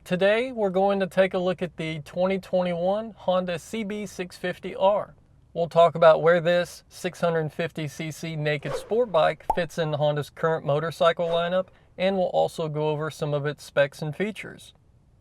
Today we're going to take a look at the 2021 Honda CB650R. We'll talk about where this 650cc naked sport bike fits in Honda's current motorcycle lineup, and we'll also go over some of its specs and features.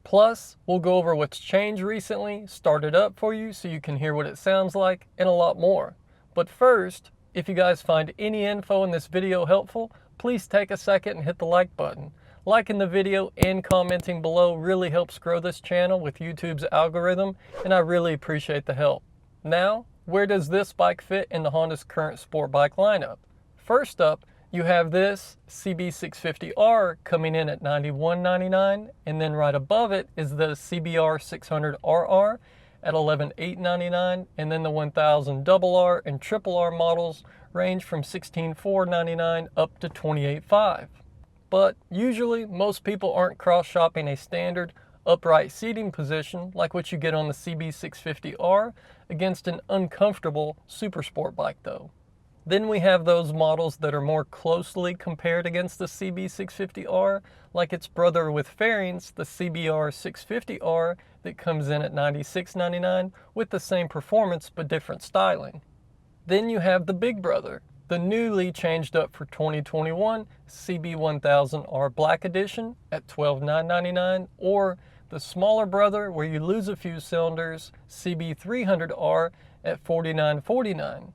Plus, we'll go over what's changed recently, start it up for you so you can hear what it sounds like, and a lot more. But first, if you guys find any info in this video helpful, please take a second and hit the like button. Liking the video and commenting below really helps grow this channel with YouTube's algorithm, and I really appreciate the help. Now, where does this bike fit in the Honda's current sport bike lineup? First up, you have this CB650R coming in at $91.99, and then right above it is the CBR600RR at $11,899, and then the 1000RR and RRR models range from $16,499 up to $28,500. But usually most people aren't cross-shopping a standard upright seating position like what you get on the CB650R against an uncomfortable super sport bike though. Then we have those models that are more closely compared against the CB650R, like its brother with fairings, the CBR650R, that comes in at $96.99 with the same performance but different styling. Then you have the big brother, the newly changed up for 2021 CB1000R Black Edition at $12,999, or the smaller brother where you lose a few cylinders, CB300R at $49.49.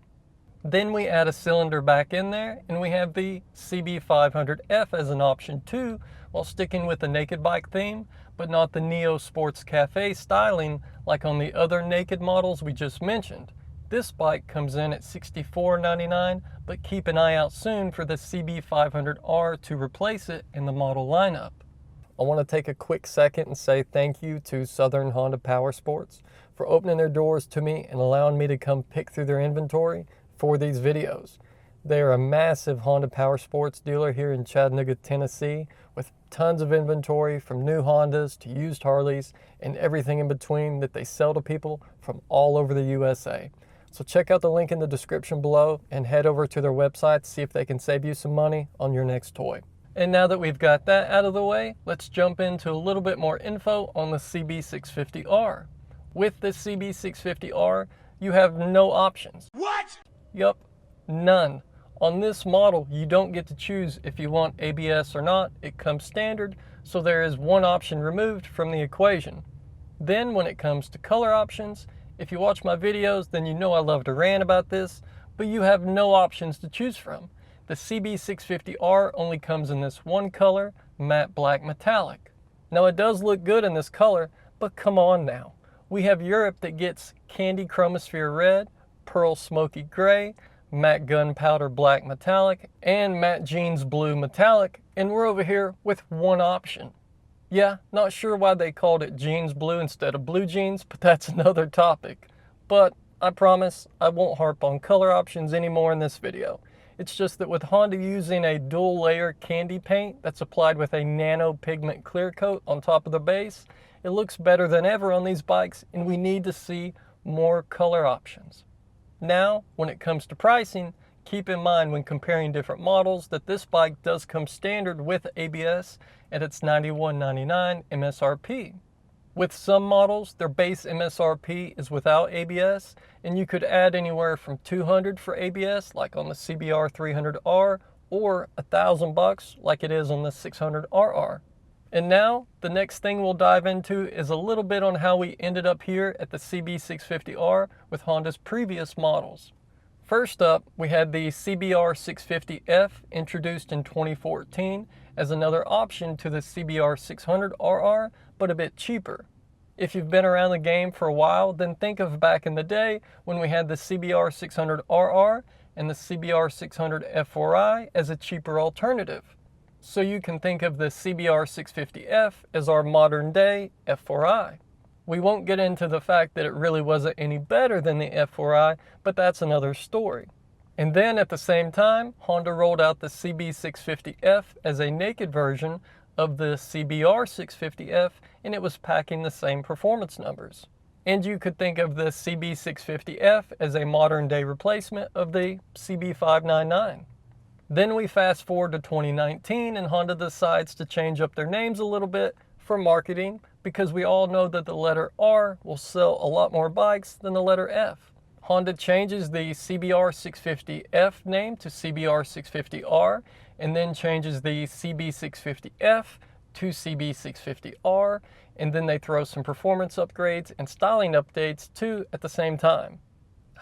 Then we add a cylinder back in there, and we have the CB500F as an option too, while sticking with the naked bike theme, but not the Neo Sports Cafe styling like on the other naked models we just mentioned. This bike comes in at $64.99, but keep an eye out soon for the CB500R to replace it in the model lineup. I want to take a quick second and say thank you to Southern Honda Powersports for opening their doors to me and allowing me to come pick through their inventory for these videos. They are a massive Honda Powersports dealer here in Chattanooga, Tennessee, with tons of inventory from new Hondas to used Harleys and everything in between that they sell to people from all over the USA. So check out the link in the description below and head over to their website to see if they can save you some money on your next toy. And now that we've got that out of the way, let's jump into a little bit more info on the CB650R. With the CB650R, you have no options. What? Yup, none. On this model, you don't get to choose if you want ABS or not. It comes standard, so there is one option removed from the equation. Then when it comes to color options, if you watch my videos, then you know I love to rant about this, but you have no options to choose from. The CB650R only comes in this one color, matte black metallic. Now it does look good in this color, but come on now. We have Europe that gets candy chromosphere red, pearl smoky gray, matte gunpowder black metallic, and matte jeans blue metallic, and we're over here with one option. Yeah, not sure why they called it jeans blue instead of blue jeans, but that's another topic. But I promise I won't harp on color options anymore in this video. It's just that with Honda using a dual layer candy paint that's applied with a nano pigment clear coat on top of the base, it looks better than ever on these bikes, and we need to see more color options. Now, when it comes to pricing, keep in mind when comparing different models that this bike does come standard with ABS at its $91.99 MSRP. With some models, their base MSRP is without ABS, and you could add anywhere from $200 for ABS, like on the CBR300R, or $1,000 like it is on the 600RR. And now, the next thing we'll dive into is a little bit on how we ended up here at the CB650R with Honda's previous models. First up, we had the CBR650F introduced in 2014 as another option to the CBR600RR, but a bit cheaper. If you've been around the game for a while, then think of back in the day when we had the CBR600RR and the CBR600F4i as a cheaper alternative. So you can think of the CBR650F as our modern day F4i. We won't get into the fact that it really wasn't any better than the F4i, but that's another story. And then at the same time, Honda rolled out the CB650F as a naked version of the CBR650F, and it was packing the same performance numbers. And you could think of the CB650F as a modern day replacement of the CB599. Then we fast forward to 2019 and Honda decides to change up their names a little bit for marketing because we all know that the letter R will sell a lot more bikes than the letter F. Honda changes the CBR650F name to CBR650R and then changes the CB650F to CB650R, and then they throw some performance upgrades and styling updates too at the same time.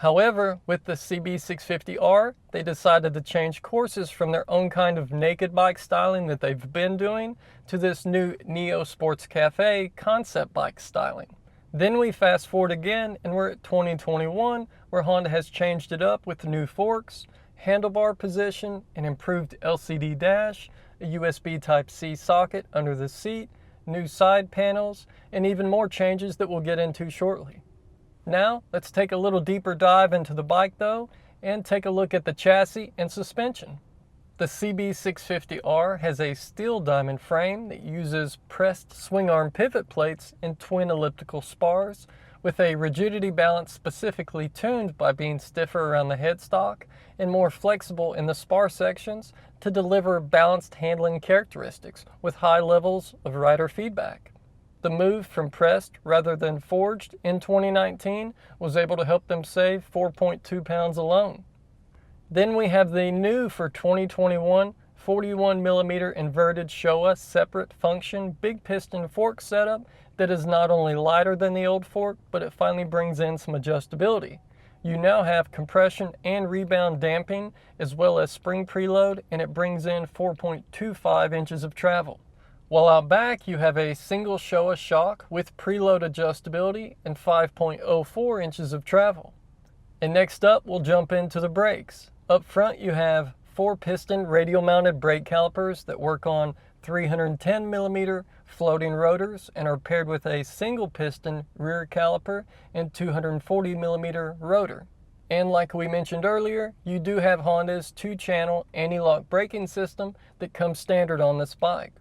However, with the CB650R, they decided to change courses from their own kind of naked bike styling that they've been doing to this new Neo Sports Cafe concept bike styling. Then we fast forward again and we're at 2021, where Honda has changed it up with new forks, handlebar position, an improved LCD dash, a USB Type-C socket under the seat, new side panels, and even more changes that we'll get into shortly. Now, let's take a little deeper dive into the bike though, and take a look at the chassis and suspension. The CB650R has a steel diamond frame that uses pressed swing arm pivot plates and twin elliptical spars, with a rigidity balance specifically tuned by being stiffer around the headstock and more flexible in the spar sections to deliver balanced handling characteristics with high levels of rider feedback. The move from pressed rather than forged in 2019 was able to help them save 4.2 pounds alone. Then we have the new for 2021 41mm inverted Showa separate function big piston fork setup that is not only lighter than the old fork, but it finally brings in some adjustability. You now have compression and rebound damping as well as spring preload, and it brings in 4.25 inches of travel. While out back, you have a single Showa shock with preload adjustability and 5.04 inches of travel. And next up, we'll jump into the brakes. Up front, you have 4-piston radial-mounted brake calipers that work on 310mm floating rotors and are paired with a single-piston rear caliper and 240mm rotor. And like we mentioned earlier, you do have Honda's 2-channel anti-lock braking system that comes standard on this bike.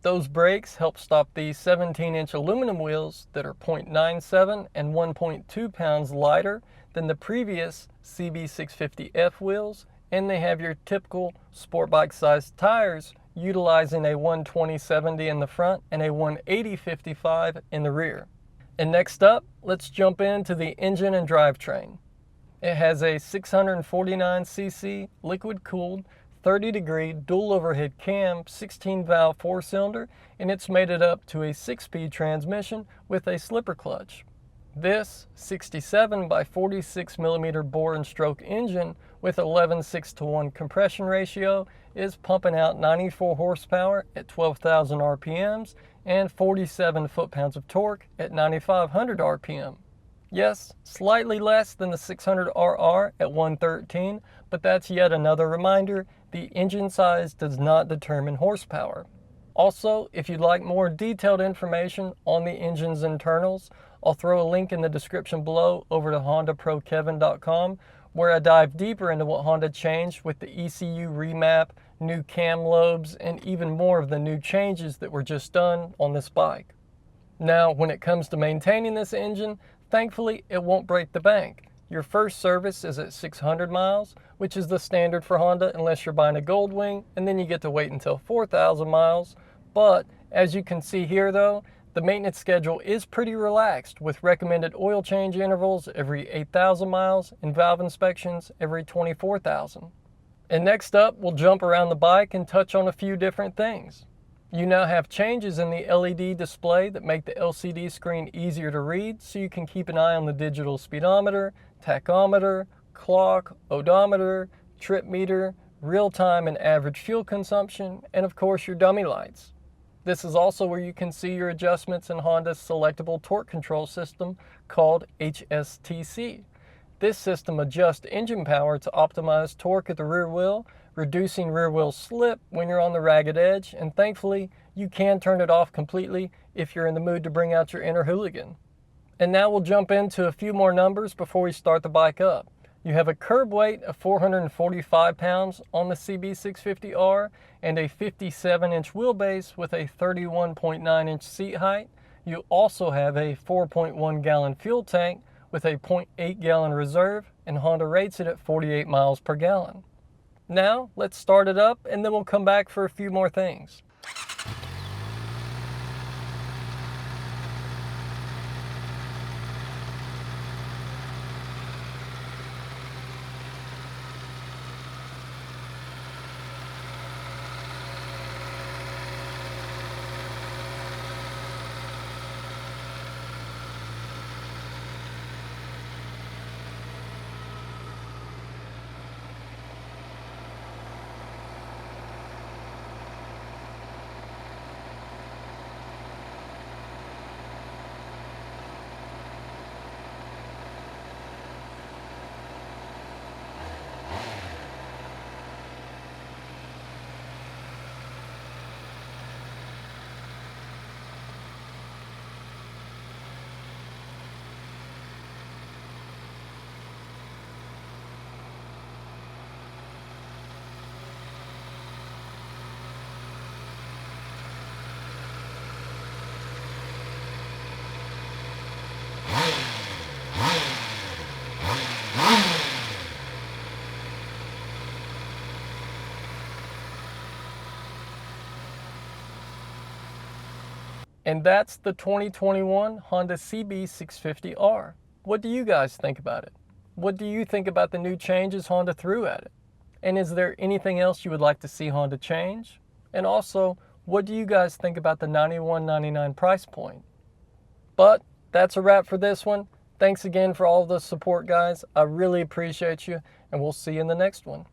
Those brakes help stop the 17-inch aluminum wheels that are 0.97 and 1.2 pounds lighter than the previous CB650F wheels, and they have your typical sport bike sized tires utilizing a 120/70 in the front and a 180/55 in the rear. And next up, let's jump into the engine and drivetrain. It has a 649cc liquid-cooled 30-degree dual overhead cam 16-valve 4-cylinder, and it's mated up to a 6-speed transmission with a slipper clutch. This 67 by 46mm bore and stroke engine with 11:6:1 compression ratio is pumping out 94 horsepower at 12,000 RPMs and 47 foot-pounds of torque at 9,500 RPM. Yes, slightly less than the 600RR at 113, but that's yet another reminder, the engine size does not determine horsepower. Also, if you'd like more detailed information on the engine's internals, I'll throw a link in the description below over to HondaProKevin.com, where I dive deeper into what Honda changed with the ECU remap, new cam lobes, and even more of the new changes that were just done on this bike. Now, when it comes to maintaining this engine, thankfully it won't break the bank. Your first service is at 600 miles, which is the standard for Honda unless you're buying a Goldwing, and then you get to wait until 4,000 miles. But as you can see here though, the maintenance schedule is pretty relaxed with recommended oil change intervals every 8,000 miles and valve inspections every 24,000. And next up, we'll jump around the bike and touch on a few different things. You now have changes in the LED display that make the LCD screen easier to read, so you can keep an eye on the digital speedometer, tachometer, clock, odometer, trip meter, real-time and average fuel consumption, and of course your dummy lights. This is also where you can see your adjustments in Honda's selectable torque control system called HSTC. This system adjusts engine power to optimize torque at the rear wheel, reducing rear wheel slip when you're on the ragged edge, and thankfully you can turn it off completely if you're in the mood to bring out your inner hooligan. And now we'll jump into a few more numbers before we start the bike up. You have a curb weight of 445 pounds on the CB650R and a 57-inch wheelbase with a 31.9-inch seat height. You also have a 4.1-gallon fuel tank with a 0.8-gallon reserve, and Honda rates it at 48 miles per gallon. Now, let's start it up, and then we'll come back for a few more things. And that's the 2021 Honda CB650R. What do you guys think about it? What do you think about the new changes Honda threw at it? And is there anything else you would like to see Honda change? And also, what do you guys think about the $91.99 price point? But that's a wrap for this one. Thanks again for all the support, guys. I really appreciate you, and we'll see you in the next one.